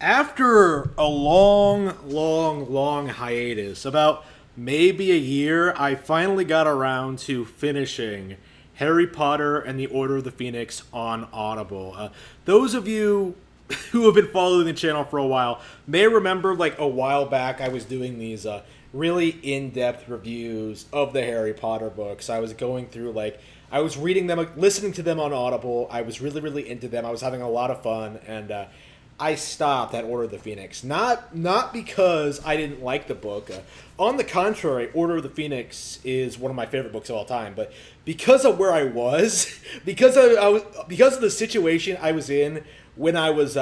After a long hiatus, about maybe a year, I finally got around to finishing Harry Potter and the Order of the Phoenix on Audible. Those of you who have been following the channel for a while may remember, like, a while back, I was doing these really in-depth reviews of the Harry Potter books. I was going through, like, I was reading them, listening to them on Audible. I was really into them. I was having a lot of fun, and I stopped at Order of the Phoenix. Not because I didn't like the book. On the contrary, Order of the Phoenix is one of my favorite books of all time. But because of where I was, because of the situation I was in when I was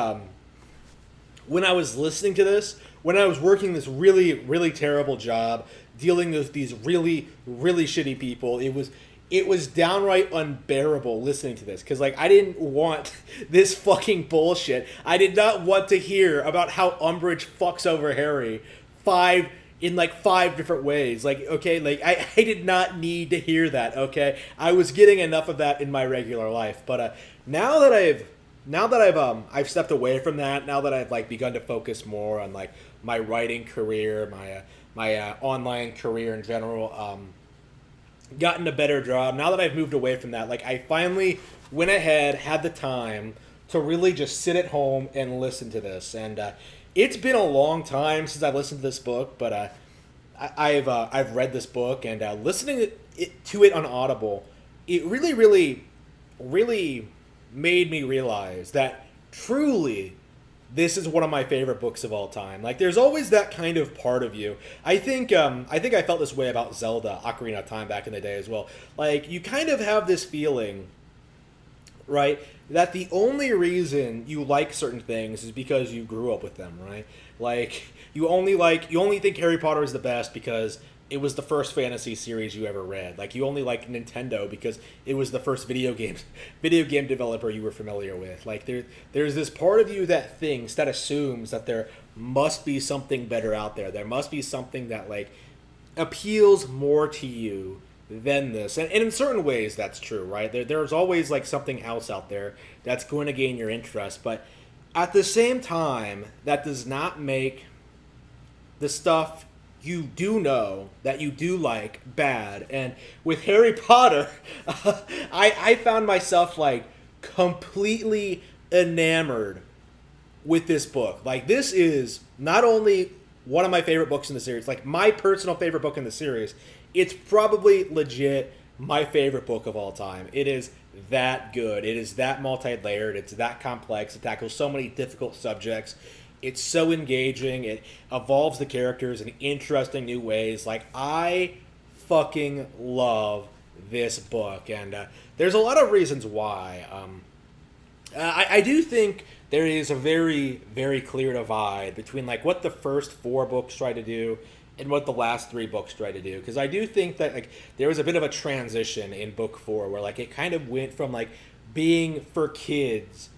listening to this, when I was working this really terrible job, dealing with these really shitty people, it was downright unbearable listening to this, because, like, I didn't want this fucking bullshit. I did not want to hear about how Umbridge fucks over Harry five different ways. Like, okay, like, I did not need to hear that. Okay, I was getting enough of that in my regular life. But I've stepped away from that. Now that I've, like, begun to focus more on, like, my writing career, my online career in general. Gotten a better job. Now that I've moved away from that, like, I finally went ahead, had the time to really just sit at home and listen to this. And it's been a long time since I've listened to this book, but I've read this book, and listening to it on Audible, it really made me realize that truly this is one of my favorite books of all time. Like, there's always that kind of part of you. I think I felt this way about Zelda Ocarina of Time back in the day as well. Like, you kind of have this feeling, right, that the only reason you like certain things is because you grew up with them, right? Like, you only think Harry Potter is the best because it was the first fantasy series you ever read. Like, you only like Nintendo because it was the first video game developer you were familiar with. Like, there's this part of you that thinks, that assumes that there must be something better out there. There must be something that, like, appeals more to you than this. And in certain ways that's true, right? There's always, like, something else out there that's going to gain your interest, but at the same time, that does not make the stuff you do know that you do like bad. And with Harry Potter, I found myself, like, completely enamored with this book. Like, this is not only one of my favorite books in the series, like, my personal favorite book in the series, it's probably legit my favorite book of all time. It is that good. It is that multi-layered. It's that complex. It tackles so many difficult subjects. It's so engaging. It evolves the characters in interesting new ways. Like, I fucking love this book, and there's a lot of reasons why. I do think there is a very clear divide between, like, what the first four books try to do and what the last three books try to do. Because I do think that, like, there was a bit of a transition in book four where, like, it kind of went from, like, being for kids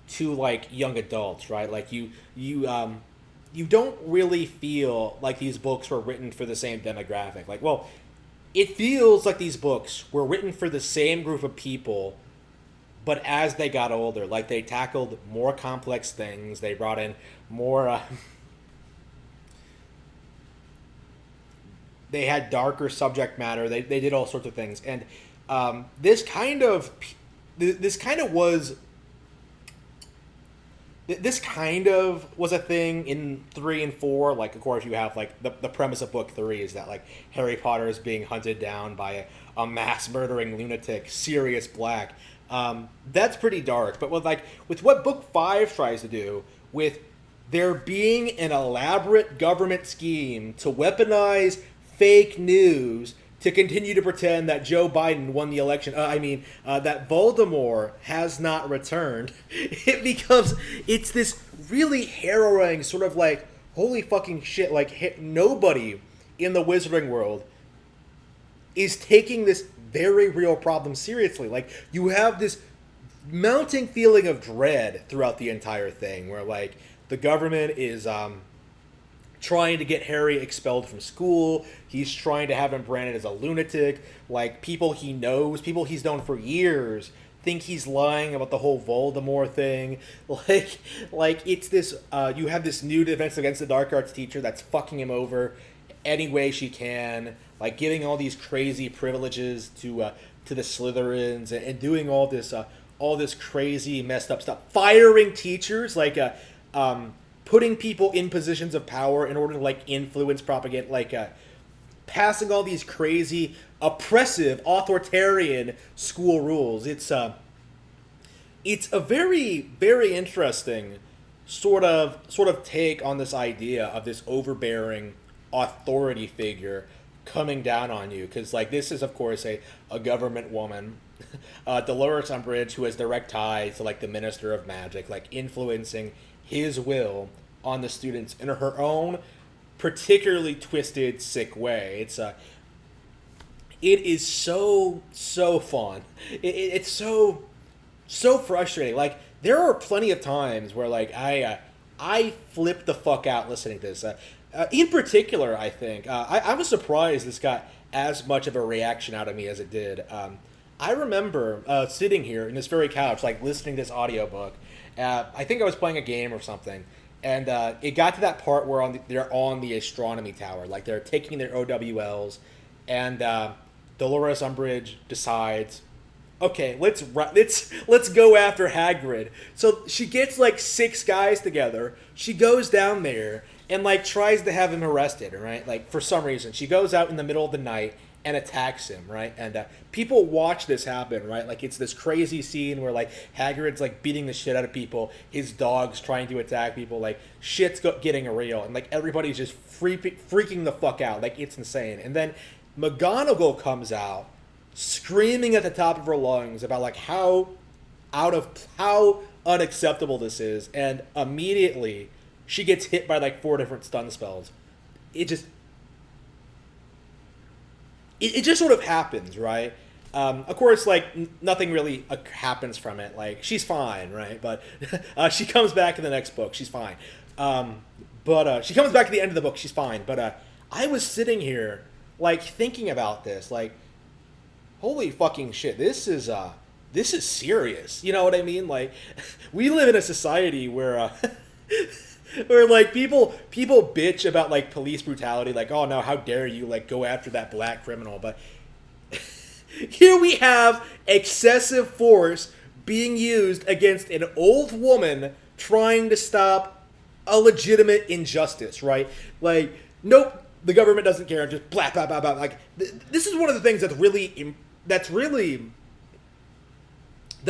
to, like, young adults, right? Like, you don't really feel like these books were written for the same demographic. Like, well, it feels like these books were written for the same group of people, but as they got older, like, they tackled more complex things. They brought in more. They had darker subject matter. They did all sorts of things, and this kind of was. This kind of was a thing in 3 and 4. Like, of course, you have, like, the premise of book 3 is that, like, Harry Potter is being hunted down by a mass murdering lunatic, Sirius Black. That's pretty dark. But with what book 5 tries to do, with there being an elaborate government scheme to weaponize fake news to continue to pretend that Joe Biden won the election, that Voldemort has not returned, it's this really harrowing sort of, like, holy fucking shit, like, nobody in the wizarding world is taking this very real problem seriously. Like, you have this mounting feeling of dread throughout the entire thing, where, like, the government is, trying to get Harry expelled from school. He's trying to have him branded as a lunatic. Like, people he knows, people he's known for years, think he's lying about the whole Voldemort thing. Like, it's this. You have this new Defense Against the Dark Arts teacher that's fucking him over any way she can, like giving all these crazy privileges to the Slytherins, and doing all this crazy messed up stuff, firing teachers, like putting people in positions of power in order to like influence propaganda, like passing all these crazy, oppressive, authoritarian school rules. It's a very, very interesting sort of take on this idea of this overbearing authority figure coming down on you, because like this is of course a government woman, Dolores Umbridge, who has direct ties to like the Minister of Magic, like influencing his will on the students in her own particularly twisted, sick way. It is so fun. It's so frustrating. Like there are plenty of times where like I flip the fuck out listening to this. In particular, I think I was surprised this got as much of a reaction out of me as it did. I remember sitting here in this very couch, like listening to this audiobook. I think I was playing a game or something, and it got to that part where they're on the astronomy tower, like they're taking their OWLs, and Dolores Umbridge decides, okay, let's go after Hagrid. So she gets like 6 guys together. She goes down there and like tries to have him arrested, right? Like for some reason, she goes out in the middle of the night and attacks him, right? And people watch this happen, right? Like it's this crazy scene where like Hagrid's like beating the shit out of people, his dog's trying to attack people, like shit's getting real, and like everybody's just freaking the fuck out, like it's insane. And then McGonagall comes out screaming at the top of her lungs about like how unacceptable this is, and immediately she gets hit by like 4 different stun spells. It just sort of happens, right? Of course, like nothing really happens from it. Like she's fine, right? But she comes back in the next book. She's fine. But she comes back at the end of the book. She's fine. But I was sitting here like thinking about this, like, holy fucking shit, this is serious. You know what I mean? Like, we live in a society where where like people bitch about like police brutality, like, oh no, how dare you like go after that black criminal, but here we have excessive force being used against an old woman trying to stop a legitimate injustice, right? Like, nope, the government doesn't care, just blah blah blah blah. Like this is one of the things that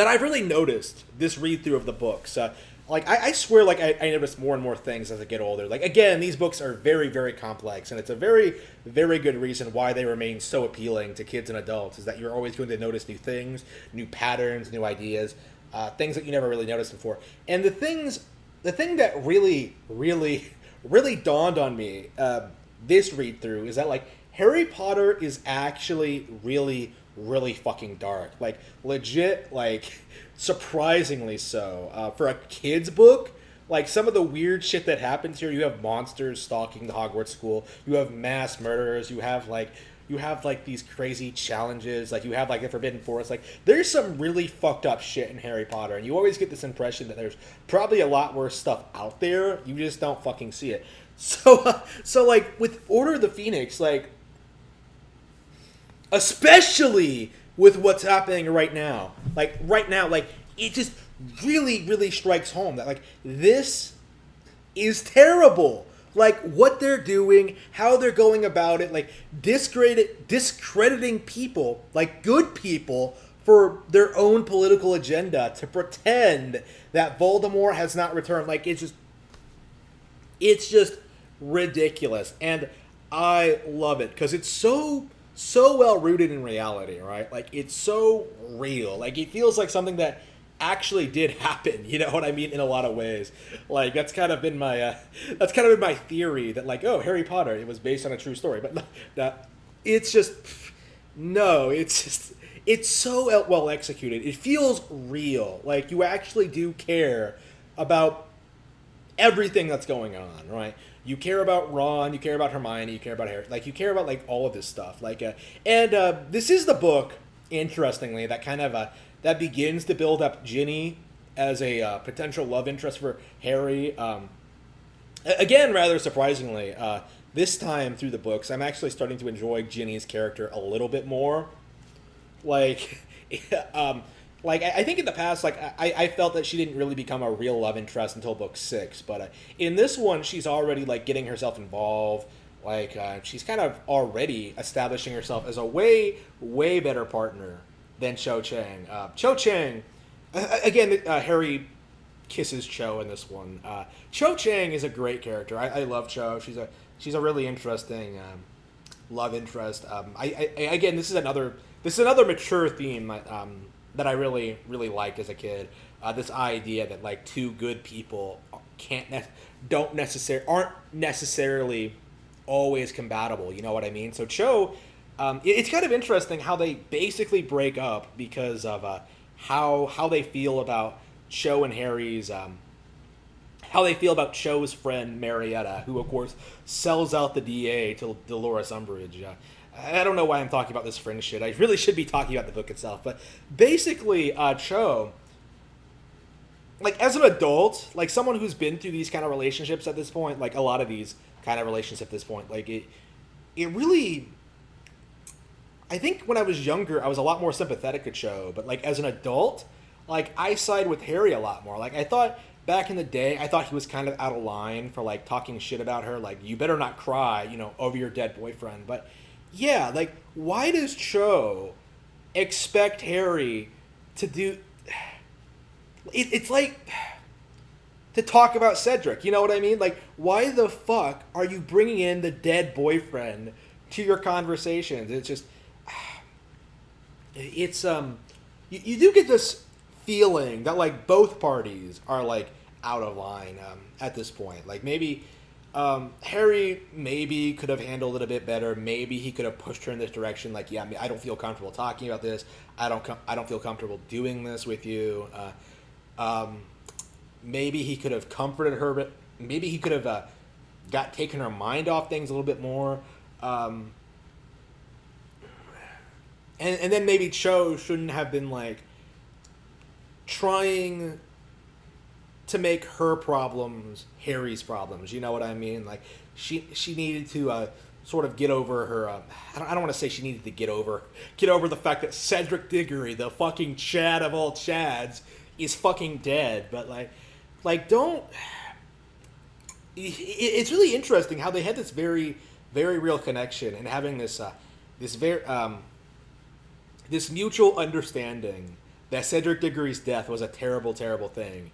I've really noticed this read through of the books. Like I swear, like I notice more and more things as I get older. Like again, these books are very, very complex, and it's a very, very good reason why they remain so appealing to kids and adults. Is that you're always going to notice new things, new patterns, new ideas, things that you never really noticed before. And the thing that really, really, really dawned on me this read through is that like Harry Potter is actually really, really fucking dark. Like legit, like surprisingly so. For a kid's book, like some of the weird shit that happens here, you have monsters stalking the Hogwarts school, you have mass murderers, you have like these crazy challenges, like you have like the Forbidden Forest. Like there's some really fucked up shit in Harry Potter, and you always get this impression that there's probably a lot worse stuff out there, you just don't fucking see it. So like with Order of the Phoenix, like especially with what's happening right now, like it just really, really strikes home that like this is terrible. Like what they're doing, how they're going about it, like discrediting people, like good people, for their own political agenda, to pretend that Voldemort has not returned. Like it's just ridiculous, and I love it because it's so well rooted in reality, right? Like it's so real. Like it feels like something that actually did happen. You know what I mean? In a lot of ways. Like that's kind of been my theory that like, oh, Harry Potter, it was based on a true story, but no, it's just no. It's so well executed. It feels real. Like you actually do care about everything that's going on, right? You care about Ron, you care about Hermione, you care about Harry. Like you care about like all of this stuff. Like and this is the book, interestingly, that kind of that begins to build up Ginny as a potential love interest for Harry. Again, rather surprisingly, this time through the books, I'm actually starting to enjoy Ginny's character a little bit more. Like, I think in the past, like I felt that she didn't really become a real love interest until book 6, but in this one, she's already like getting herself involved. Like she's kind of already establishing herself as a way better partner than Cho Chang. Cho Chang, again, Harry kisses Cho in this one. Cho Chang is a great character. I love Cho. She's a really interesting love interest. Again, this is another mature theme that I really liked as a kid. This idea that like two good people aren't necessarily always compatible. You know what I mean? So Cho, it's kind of interesting how they basically break up because of how they feel about Cho and Harry's how they feel about Cho's friend Marietta, who of course sells out the DA to Dolores Umbridge. I don't know why I'm talking about this friend shit. I really should be talking about the book itself. But basically, Cho, like as an adult, like someone who's been through these kind of relationships at this point, like a lot of these kind of relationships at this point, like it really. I think when I was younger, I was a lot more sympathetic to Cho, but like as an adult, like I side with Harry a lot more. Like I thought back in the day, I thought he was kind of out of line for like talking shit about her, like you better not cry, over your dead boyfriend. But yeah, like why does Cho expect Harry to do? It's like to talk about Cedric. You know what I mean? Like why the fuck are you bringing in the dead boyfriend to your conversations? It's just. It's you do get this feeling that like both parties are like out of line at this point. Like maybe Harry maybe could have handled it a bit better. Maybe he could have pushed her in this direction. Like, yeah, I don't feel comfortable talking about this. I don't feel comfortable doing this with you. Maybe he could have comforted her, but maybe he could have taken her mind off things a little bit more. And then maybe Cho shouldn't have been like trying to make her problems Harry's problems. You know what I mean? Like she needed to sort of get over her. I don't want to say she needed to get over the fact that Cedric Diggory, the fucking Chad of all Chads, is fucking dead. But like don't. It's really interesting how they had this very very real connection and having this this mutual understanding that Cedric Diggory's death was a terrible, terrible thing,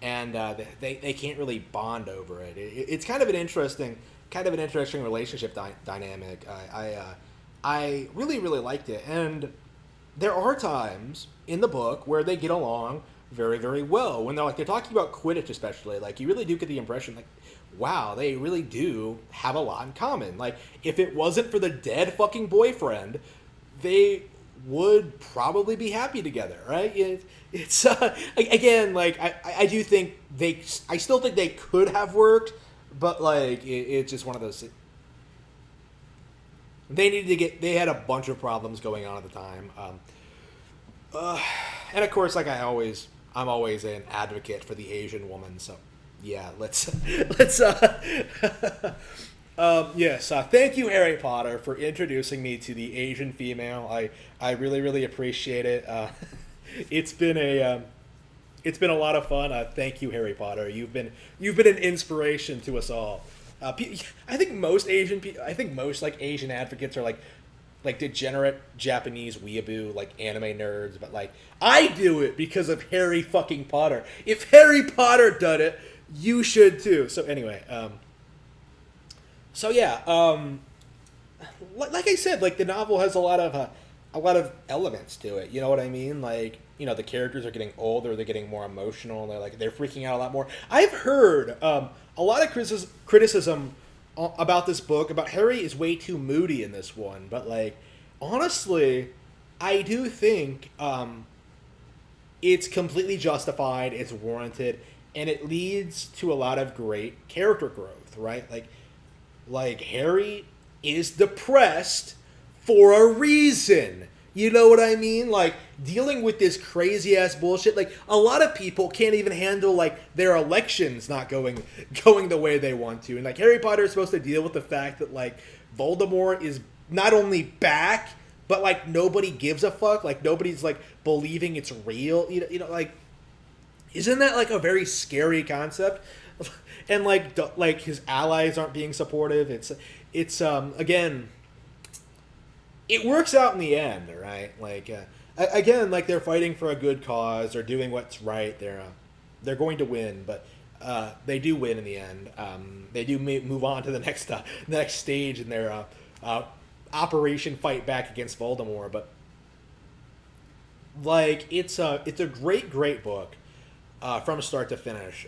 and they can't really bond over it. It's kind of an interesting relationship dynamic. I really, really liked it, and there are times in the book where they get along very, very well. When they're talking about Quidditch, especially, like you really do get the impression like, wow, they really do have a lot in common. Like if it wasn't for the dead fucking boyfriend, they would probably be happy together, right? It's again, like I do think I still think they could have worked, but like it's just one of those. They had a bunch of problems going on at the time, and of course, like I'm always an advocate for the Asian woman, so yeah, let's yes, thank you, Harry Potter, for introducing me to the Asian female. I really, really appreciate it. It's been a lot of fun. Thank you, Harry Potter. You've been an inspiration to us all. I think most like Asian advocates are like degenerate Japanese weeaboo, like anime nerds, but like I do it because of Harry fucking Potter. If Harry Potter done it, you should too. So anyway, so yeah, like I said, like the novel has a lot of elements to it. You know what I mean? Like, the characters are getting older, they're getting more emotional, they're freaking out a lot more. I've heard a lot of criticism about this book, about Harry is way too moody in this one, but like honestly, I do think it's completely justified, it's warranted, and it leads to a lot of great character growth, right? Like Harry is depressed for a reason. You know what I mean? Like dealing with this crazy ass bullshit. Like a lot of people can't even handle like their elections not going the way they want to. And like Harry Potter is supposed to deal with the fact that like Voldemort is not only back, but like nobody gives a fuck. Like nobody's like believing it's real. Like isn't that like a very scary concept? And like his allies aren't being supportive. It's again, it works out in the end, right? Like again, like they're fighting for a good cause. They're doing what's right. They're going to win, but they do win in the end. They do move on to the next stage in their Operation Fight Back against Voldemort. But like it's a great book from start to finish.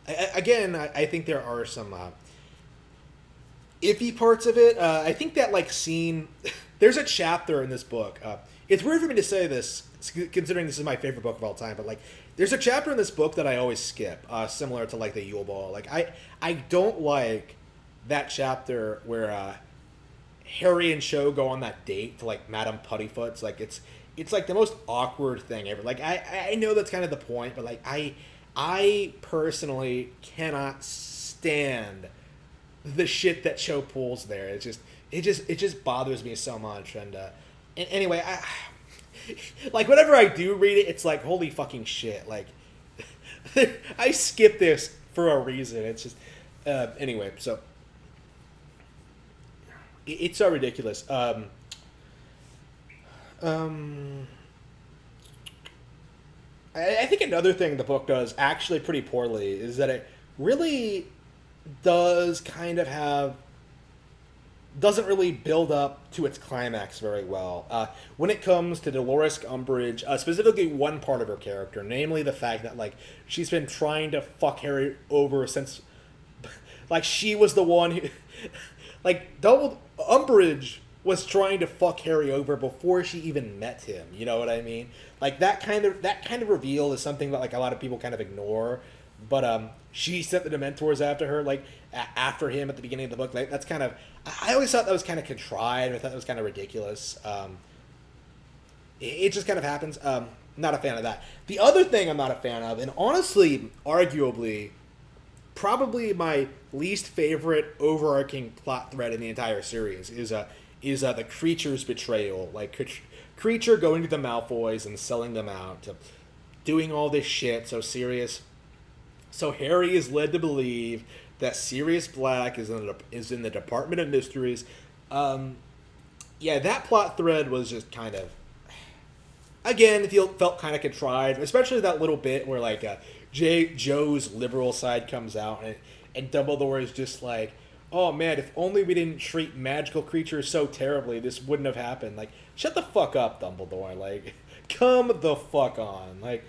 I think there are some iffy parts of it. I think that like scene, there's a chapter in this book. It's weird for me to say this, considering this is my favorite book of all time. But like, there's a chapter in this book that I always skip, similar to like the Yule Ball. Like I don't like that chapter where Harry and Cho go on that date to like Madame Puddifoot's. Like it's like the most awkward thing ever. Like I know that's kind of the point, but like I personally cannot stand the shit that Cho pulls there. It just bothers me so much. And anyway, like whenever I do read it, it's like holy fucking shit. Like I skip this for a reason. It's just anyway. So it's so ridiculous. I think another thing the book does actually pretty poorly is that it really does kind of doesn't really build up to its climax very well. When it comes to Dolores Umbridge, specifically one part of her character, namely the fact that like she's been trying to fuck Harry over since, like she was the one who, like Umbridge was trying to fuck Harry over before she even met him. You know what I mean? Like that kind of reveal is something that like a lot of people kind of ignore. But she sent the Dementors after her, like after him at the beginning of the book. Like that's kind of, I always thought that was kind of contrived. I thought that was kind of ridiculous. It just kind of happens. Not a fan of that. The other thing I'm not a fan of, and honestly, arguably, probably my least favorite overarching plot thread in the entire series is the Creature's betrayal. Like Creature going to the Malfoys and selling them out, doing all this shit. So Harry is led to believe that Sirius Black is in the Department of Mysteries. Yeah, that plot thread was just kind of, again, it felt kind of contrived, especially that little bit where like Joe's liberal side comes out and Dumbledore is just like, oh man, if only we didn't treat magical creatures so terribly, this wouldn't have happened. Like, shut the fuck up, Dumbledore. Like, come the fuck on. Like,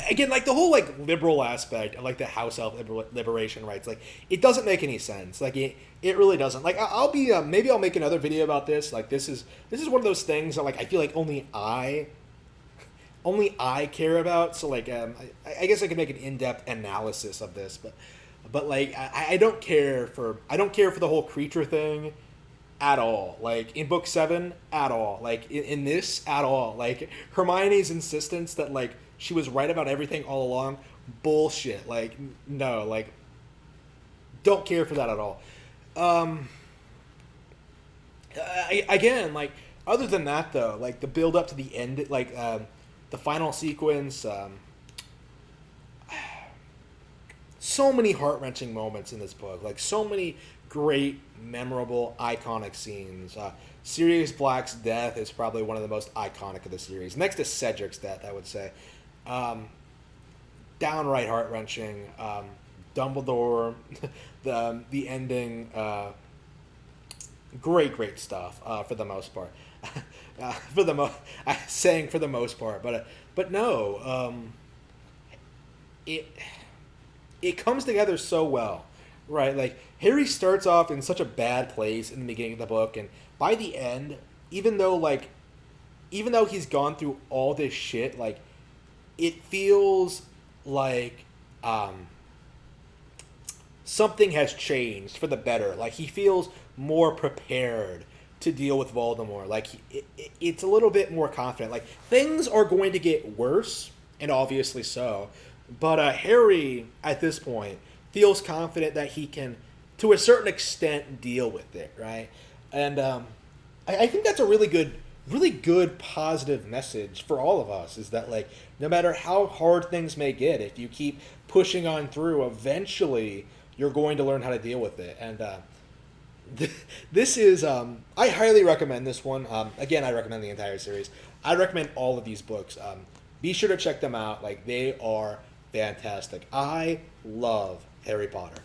again, like the whole like liberal aspect of like the house elf liberation rights, like it doesn't make any sense. Like it really doesn't. Like I'll be maybe I'll make another video about this. Like this is one of those things that like I feel like only I care about. So like I guess I could make an in-depth analysis of this, but like I don't care for the whole creature thing at all. Like in book 7 at all. Like in this at all. Like Hermione's insistence that like she was right about everything all along, bullshit. Like no, like don't care for that at all. Again, like other than that though, like the build up to the end, like the final sequence, so many heart-wrenching moments in this book. Like so many great, memorable, iconic scenes. Sirius Black's death is probably one of the most iconic of the series, next to Cedric's death, I would say. Downright heart-wrenching. Dumbledore, the ending, great stuff for the most part. For the most part, but no, it comes together so well, right? Like Harry starts off in such a bad place in the beginning of the book, and by the end, even though he's gone through all this shit, like it feels like something has changed for the better. Like he feels more prepared to deal with Voldemort. Like it's a little bit more confident. Like things are going to get worse, and obviously so. But Harry at this point feels confident that he can, to a certain extent, deal with it, right? And I think that's a really good positive message for all of us. Is that like no matter how hard things may get, if you keep pushing on through, eventually you're going to learn how to deal with it. And this is I highly recommend this one. Again, I recommend the entire series. I recommend all of these books. Be sure to check them out. Like they are fantastic. I love Harry Potter.